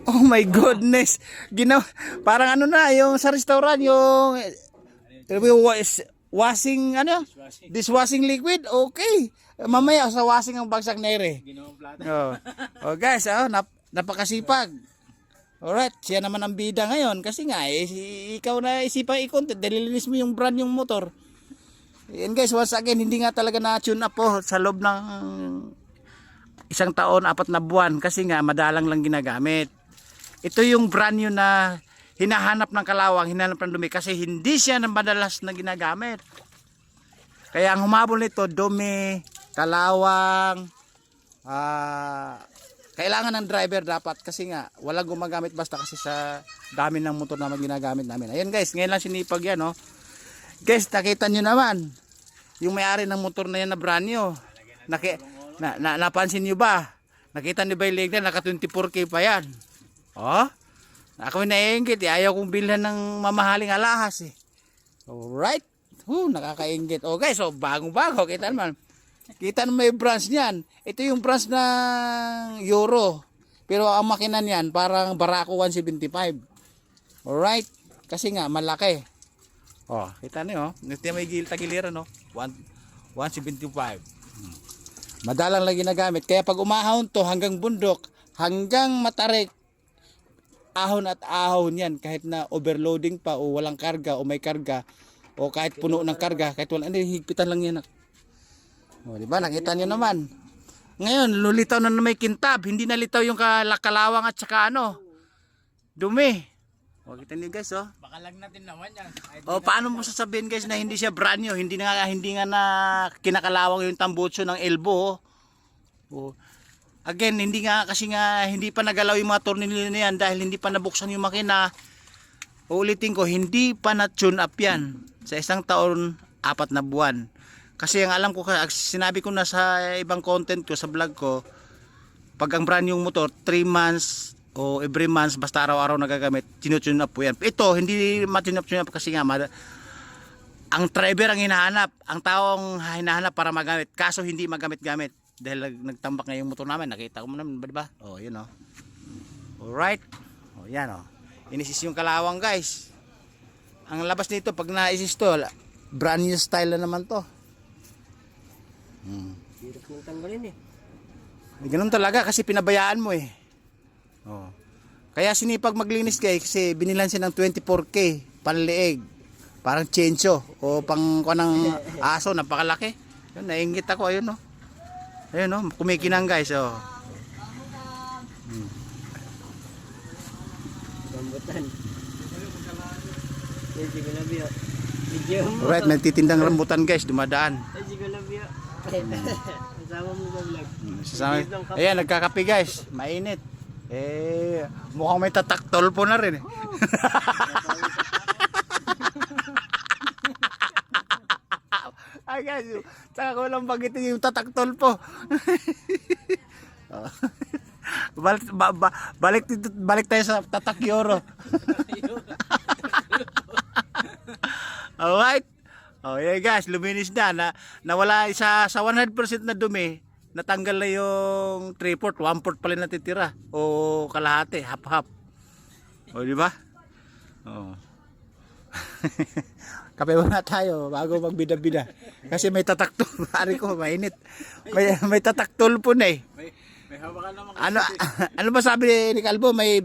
Oh my goodness. Parang ano na, yung sa restaurant, yung washing, ano? Dishwashing liquid, okay. Mamaya sa washing ang bagsak na ere. Oh guys, napakasipag. Alright, siya naman ang bida ngayon kasi nga, ikaw na isipang i-content, nililinis mo yung brand yung motor. And guys, once again, hindi nga talaga na-tune up po sa loob ng isang taon, 4 na buwan kasi nga madalang lang ginagamit. Ito yung brand new na hinahanap ng kalawang, hinahanap ng dumi kasi hindi siya ng madalas na ginagamit. Kaya ang humabol nito, dumi, kalawang, kailangan ng driver dapat kasi nga walang gumagamit basta kasi sa dami ng motor na ginagamit namin. Ayan guys, ngayon lang sinipag yan, oh. Guys, nakita nyo naman yung may-ari ng motor na yan na brand new. Napansin nyo ba? Nakita nyo ba yung leg na naka 24K pa yan? Oh, ako naiinggit. Ayaw kong bilhan ng mamahaling alahas eh. Alright. Nakakainggit. Oh guys, so bagong-bago. Kita naman. Kita naman may branch niyan. Ito yung branch ng Euro. Pero ang makina niyan parang Barako 175. Alright. Kasi nga malaki. Oh, kita niyo. Ito may tagiliran, no? 175. Madalang lang ginagamit. Kaya pag umahon to hanggang bundok, hanggang matarik, ahon at ahon yan. Kahit na overloading pa o walang karga o may karga o kahit puno ng karga, kahit wala, higpitan lang yan. O, diba? Nakita nyo naman. Ngayon, lulitaw na may kintab. Hindi nalitaw yung kalawang at saka dumi. O, kita nyo guys, oh. Baka lang natin naman yan. O, paano mo sasabihin guys na hindi siya brand new? Hindi nga na kinakalawang yung tambutso ng elbow. O, again, hindi pa nagalaw yung mga tornilyo na yan dahil hindi pa nabuksan yung makina. Uulitin ko, hindi pa na-tune up yan. Sa isang taon, 4 na buwan. Kasi ang alam ko, sinabi ko na sa ibang content ko, sa vlog ko, pag ang brand yung motor, 3 months o every month, basta araw-araw nagagamit, tune up po yan. Ito, hindi ma-tune up kasi nga, ang driver ang hinahanap, ang taong hinahanap para magamit, kaso hindi magamit-gamit. Dahil nagtambak na yung motor namin, nakita ko mo naman, diba? Oh, yun oh. Alright. Oh, yan oh. Inisis yung kalawang guys. Ang labas nito, pag na-isis to, brand new style na naman to. Hirap mong tanggalin eh. Ganun talaga kasi pinabayaan mo eh. Oh. Kaya sinipag maglinis guys kasi binilan siya ng 24K, panliig. Parang chencho o pang ng aso, napakalaki. Yun, nainggit ako, ayun oh. Ayun oh, kumikinang guys oh. Rambutan. Hindi ko labi oh. Video mo. Alright, nagtitindang rambutan guys, dumadaan. Hindi ko labi oh. Kasama mo ba vlog? Ayan, nagkakape guys, mainit. Mukhang may tataktol po na rin eh. Ay guys, saka ko lang bagitin yung tataktol po. Balik tayo sa tatak Euro. Alright. Oh yeah guys, luminis na. Nawala sa 100% na dumi. Natanggal na yung 3/4, 1/4 pala natitira. O kalahati, half-half. O di ba? Oh. Kape muna tayo bago magbida-bida. Kasi may tataktol, pare ko, mainit. May tataktol po na eh. May hawakan naman. Ano ba sabi ni Calvo? May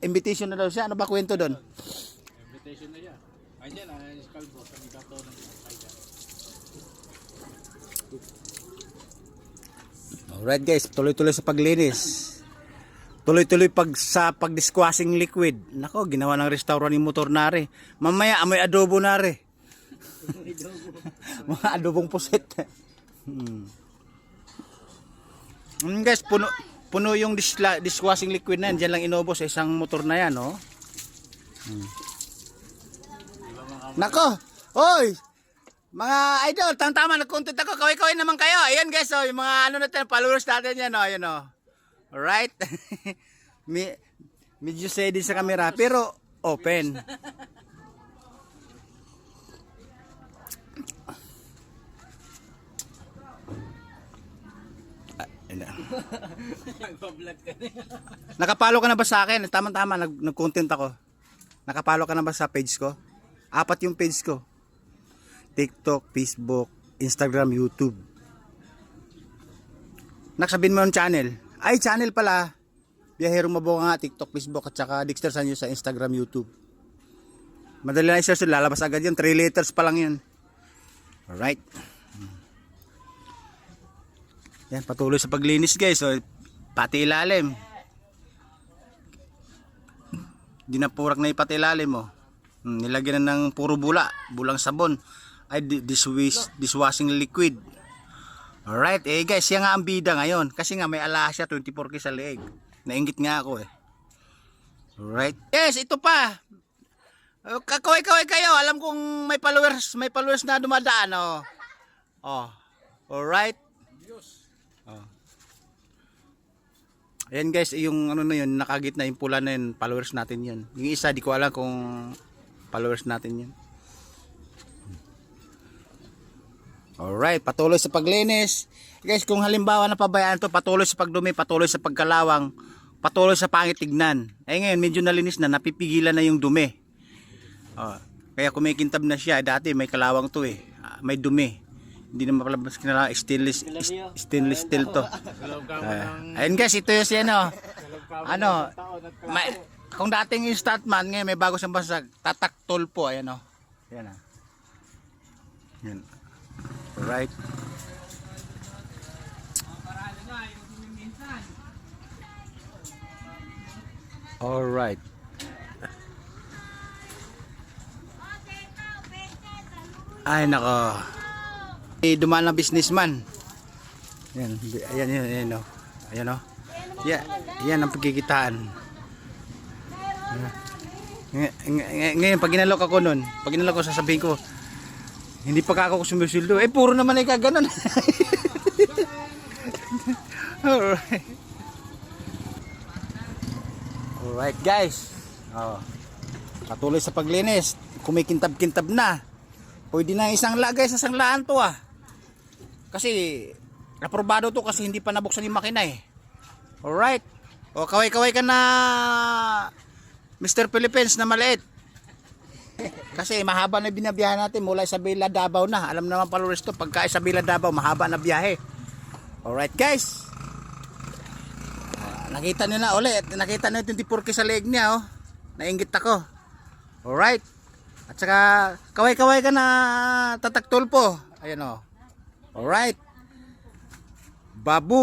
invitation na daw siya. Ano ba kwento doon? Invitation na yan. Ayan, si Calvo, sa mikato ng kailan. Alright guys, tuloy-tuloy sa paglinis. Tuloy-tuloy sa pag-dishwashing liquid. Nako, ginawa ng restaurant yung motor nare. Mamaya amoy adobo nare. Mga adobong puset. Guys, puno yung dishwashing liquid na yan. Diyan lang inubos sa isang motor na yan, oh. Nako, oy! Mga idol, tama, nag-content ako. Kaway-kaway naman kayo. Ayan guys, oh, yung mga natin, followers natin yan, oh. Ayan, oh. Alright? Medyo steady sa camera, pero open. Nagpa-vlog ka na. Nakapalo ka na ba sa akin? Tama-tama, nag-content ako. Nakapalo ka na ba sa page ko? 4 yung page ko. TikTok, Facebook, Instagram, YouTube. Naksabihin mo yung channel. Ay, channel pala. Biyahero Mabonga nga, TikTok, Facebook, at saka Dexter Sanyo sa Instagram, YouTube. Madali na i-search, lalabas agad yun. 3 letters pa lang yun. Alright. Yan, patuloy sa paglinis guys. So, pati ilalim. Dinapurak na yung pati ilalim mo. Nilagyan na ng puro bulang sabon. Ay, dishwashing liquid. Alright, guys, yan nga ang bida ngayon. Kasi nga may alasya 24K sa leeg. Nainggit nga ako eh. Alright. Yes, ito pa. Kaway-kaway kayo. Alam kong may followers na dumadaan. Oh. Alright. Oh. Ayan guys, yung ano na yun, nakagit na yung pula na yun, followers natin yun. Yung isa, di ko alam kung followers natin yun. Alright, patuloy sa paglinis. Guys, kung halimbawa napabayaan to, patuloy sa pagdumi, patuloy sa pagkalawang, patuloy sa pangit tignan. Eh ngayon, medyo nalinis na, napipigilan na yung dumi. Kaya kumikintab na siya. Dati may kalawang to eh. May dumi. Hindi na mapalabas kinala, stainless steel to. Ayun guys, ito yung siya kung dating instant man, ngayon may bago siyang basag. Tatak Tulpo, ayan Ayan Yan. Alright. Alright. Ay nako. Dumaan na businessman. Yan, ayan yan ang pagkikitaan. Ngayon pag ginalok ako nun, sasabihin ko, hindi pa ako sumisildo. Puro naman ay kaganon. Alright. Alright guys. Patuloy sa paglinis. Kumikintab-kintab na. Pwede na isang lagay sa sanglaan to Kasi aprobado to kasi hindi pa nabuksan yung makina eh. Alright. Kaway-kaway ka na Mr. Philippines na maliit. Kasi mahaba na binabiyahe natin mula Isabela, Davao na. Alam naman followers to, pagka Isabela, Davao, mahaba na biyahe. Alright guys. Nakita nyo na ulit. Nakita nyo yung 24K sa leeg niya Nainggit ako. Alright. At saka kaway-kaway ka na Tatak Tulpo. Ayan Alright. Babu.